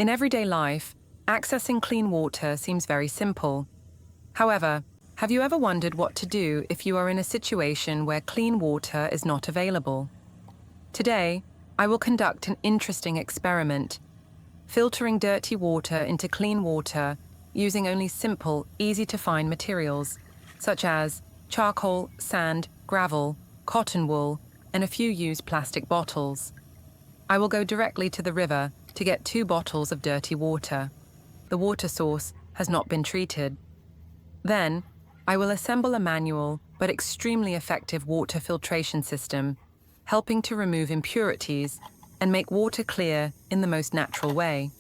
In everyday life, accessing clean water seems very simple. However, have you ever wondered what to do if you are in a situation where clean water is not available? Today, I will conduct an interesting experiment, filtering dirty water into clean water using only simple, easy-to-find materials, such as charcoal, sand, gravel, cotton wool, and a few used plastic bottles. I will go directly to the river to get 2 bottles of dirty water. The water source has not been treated. Then, I will assemble a manual but extremely effective water filtration system, helping to remove impurities and make water clear in the most natural way.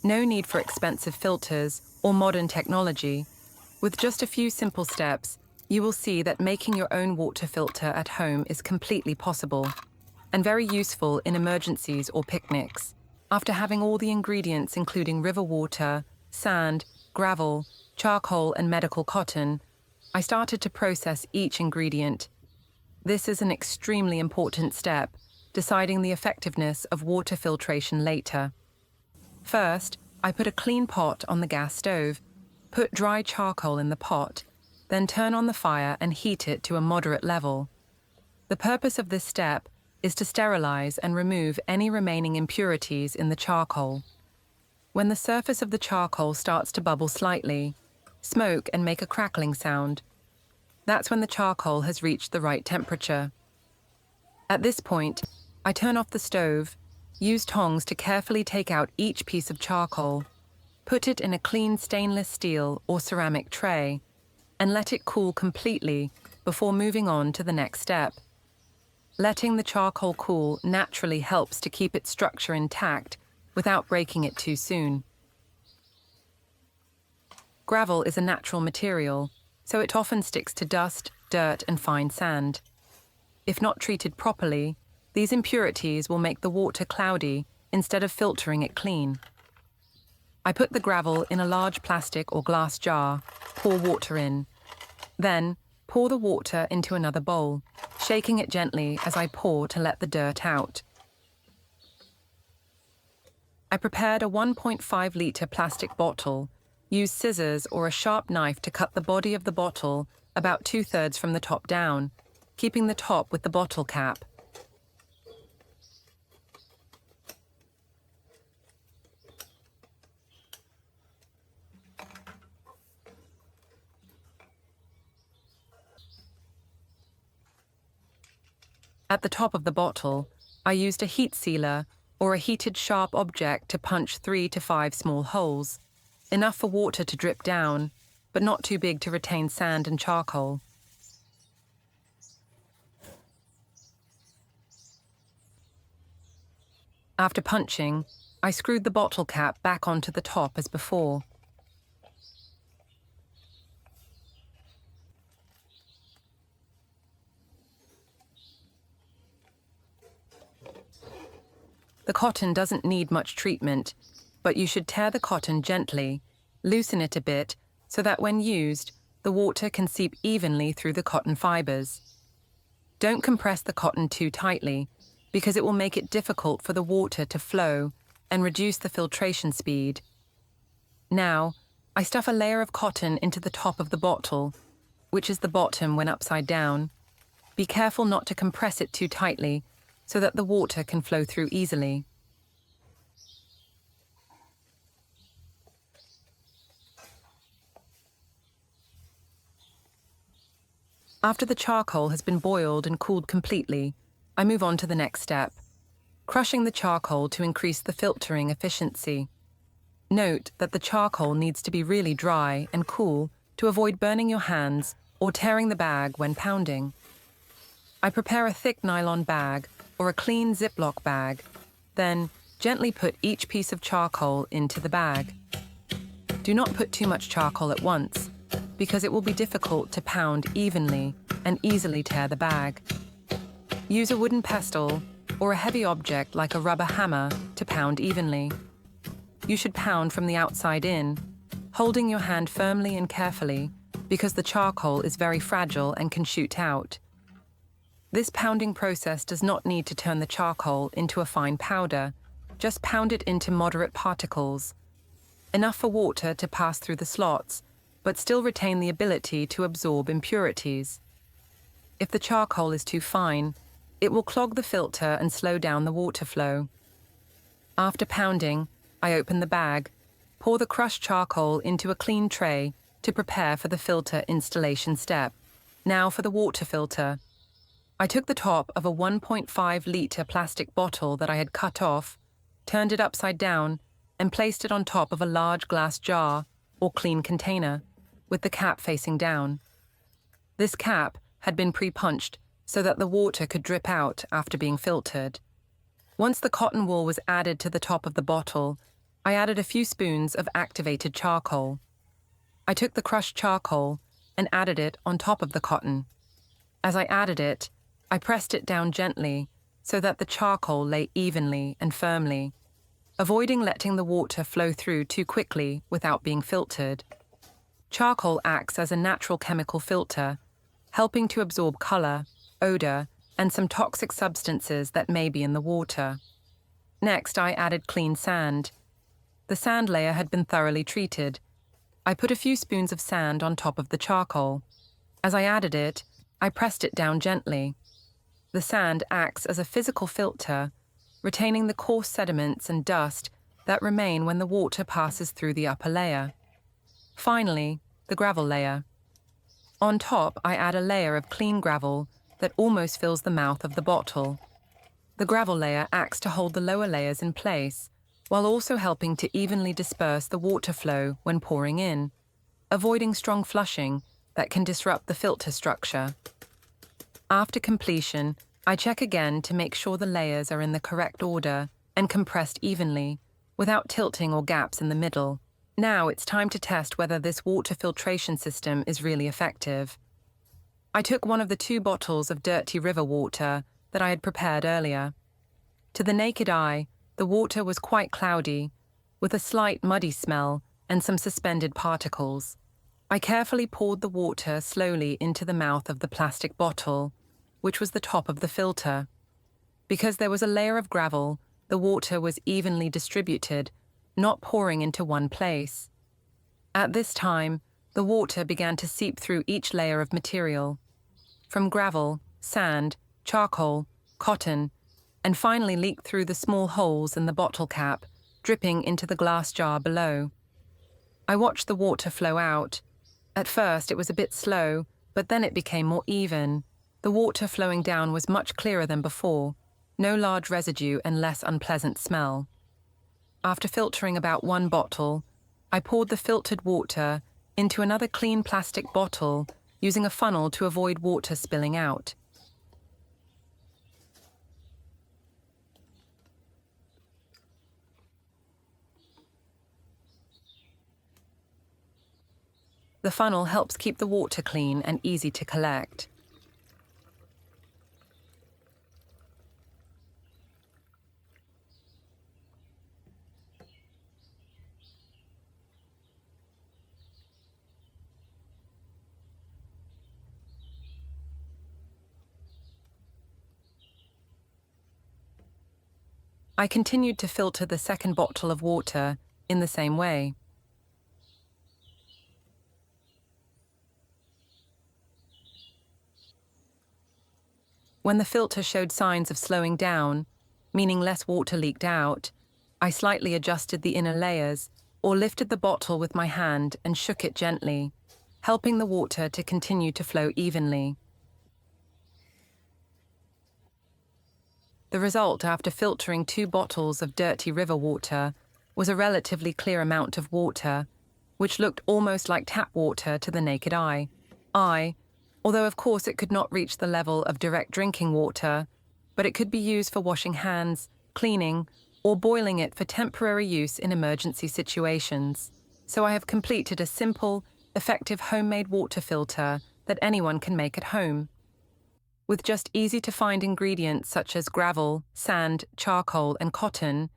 No need for expensive filters or modern technology. With just a few simple steps, you will see that making your own water filter at home is completely possible and very useful in emergencies or picnics. After having all the ingredients including river water, sand, gravel, charcoal, and medical cotton, I started to process each ingredient. This is an extremely important step, deciding the effectiveness of water filtration later. First, I put a clean pot on the gas stove, put dry charcoal in the pot, then turn on the fire and heat it to a moderate level. The purpose of this step is to sterilize and remove any remaining impurities in the charcoal. When the surface of the charcoal starts to bubble slightly, smoke and make a crackling sound, that's when the charcoal has reached the right temperature. At this point, I turn off the stove, use tongs to carefully take out each piece of charcoal, put it in a clean stainless steel or ceramic tray, and let it cool completely before moving on to the next step. Letting the charcoal cool naturally helps to keep its structure intact without breaking it too soon. Gravel is a natural material, so it often sticks to dust, dirt, and fine sand. If not treated properly, these impurities will make the water cloudy instead of filtering it clean. I put the gravel in a large plastic or glass jar, pour water in. Then, pour the water into another bowl, shaking it gently as I pour to let the dirt out. I prepared a 1.5-litre plastic bottle. Use scissors or a sharp knife to cut the body of the bottle about 2/3 from the top down, keeping the top with the bottle cap. At the top of the bottle, I used a heat sealer or a heated sharp object to punch 3 to 5 small holes, enough for water to drip down, but not too big to retain sand and charcoal. After punching, I screwed the bottle cap back onto the top as before. The cotton doesn't need much treatment, but you should tear the cotton gently, loosen it a bit so that when used, the water can seep evenly through the cotton fibers. Don't compress the cotton too tightly, because it will make it difficult for the water to flow and reduce the filtration speed. Now, I stuff a layer of cotton into the top of the bottle, which is the bottom when upside down. Be careful not to compress it too tightly, so that the water can flow through easily. After the charcoal has been boiled and cooled completely, I move on to the next step, crushing the charcoal to increase the filtering efficiency. Note that the charcoal needs to be really dry and cool to avoid burning your hands or tearing the bag when pounding. I prepare a thick nylon bag or a clean Ziploc bag, then gently put each piece of charcoal into the bag. Do not put too much charcoal at once, because it will be difficult to pound evenly and easily tear the bag. Use a wooden pestle or a heavy object like a rubber hammer to pound evenly. You should pound from the outside in, holding your hand firmly and carefully, because the charcoal is very fragile and can shoot out. This pounding process does not need to turn the charcoal into a fine powder, just pound it into moderate particles, enough for water to pass through the slots, but still retain the ability to absorb impurities. If the charcoal is too fine, it will clog the filter and slow down the water flow. After pounding, I open the bag, pour the crushed charcoal into a clean tray to prepare for the filter installation step. Now for the water filter. I took the top of a 1.5-litre plastic bottle that I had cut off, turned it upside down, and placed it on top of a large glass jar or clean container, with the cap facing down. This cap had been pre-punched so that the water could drip out after being filtered. Once the cotton wool was added to the top of the bottle, I added a few spoons of activated charcoal. I took the crushed charcoal and added it on top of the cotton. As I added it, I pressed it down gently so that the charcoal lay evenly and firmly, avoiding letting the water flow through too quickly without being filtered. Charcoal acts as a natural chemical filter, helping to absorb color, odor, and some toxic substances that may be in the water. Next, I added clean sand. The sand layer had been thoroughly treated. I put a few spoons of sand on top of the charcoal. As I added it, I pressed it down gently. The sand acts as a physical filter, retaining the coarse sediments and dust that remain when the water passes through the upper layer. Finally, the gravel layer. On top, I add a layer of clean gravel that almost fills the mouth of the bottle. The gravel layer acts to hold the lower layers in place, while also helping to evenly disperse the water flow when pouring in, avoiding strong flushing that can disrupt the filter structure. After completion, I check again to make sure the layers are in the correct order and compressed evenly, without tilting or gaps in the middle. Now it's time to test whether this water filtration system is really effective. I took one of the 2 bottles of dirty river water that I had prepared earlier. To the naked eye, the water was quite cloudy, with a slight muddy smell and some suspended particles. I carefully poured the water slowly into the mouth of the plastic bottle, which was the top of the filter. Because there was a layer of gravel, the water was evenly distributed, not pouring into one place. At this time, the water began to seep through each layer of material, from gravel, sand, charcoal, cotton, and finally leaked through the small holes in the bottle cap, dripping into the glass jar below. I watched the water flow out. At first it was a bit slow, but then it became more even. The water flowing down was much clearer than before, no large residue and less unpleasant smell. After filtering about 1 bottle, I poured the filtered water into another clean plastic bottle, using a funnel to avoid water spilling out. The funnel helps keep the water clean and easy to collect. I continued to filter the second bottle of water in the same way. When the filter showed signs of slowing down, meaning less water leaked out, I slightly adjusted the inner layers or lifted the bottle with my hand and shook it gently, helping the water to continue to flow evenly. The result after filtering 2 bottles of dirty river water was a relatively clear amount of water, which looked almost like tap water to the naked eye. Although of course it could not reach the level of direct drinking water, but it could be used for washing hands, cleaning, or boiling it for temporary use in emergency situations. So I have completed a simple, effective homemade water filter that anyone can make at home. With just easy-to-find ingredients such as gravel, sand, charcoal, and cotton,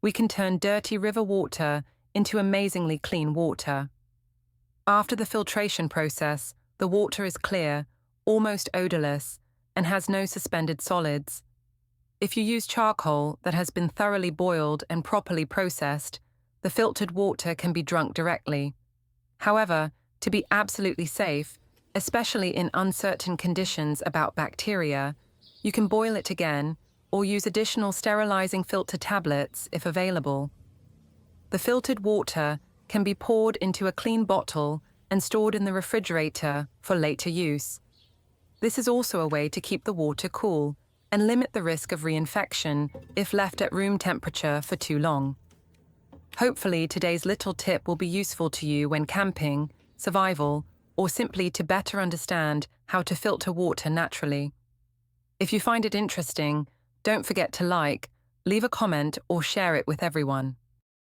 we can turn dirty river water into amazingly clean water. After the filtration process, the water is clear, almost odorless, and has no suspended solids. If you use charcoal that has been thoroughly boiled and properly processed, the filtered water can be drunk directly. However, to be absolutely safe, especially in uncertain conditions about bacteria, you can boil it again or use additional sterilizing filter tablets if available. The filtered water can be poured into a clean bottle and stored in the refrigerator for later use. This is also a way to keep the water cool and limit the risk of reinfection if left at room temperature for too long. Hopefully, today's little tip will be useful to you when camping, survival, or simply to better understand how to filter water naturally. If you find it interesting, don't forget to like, leave a comment, or share it with everyone.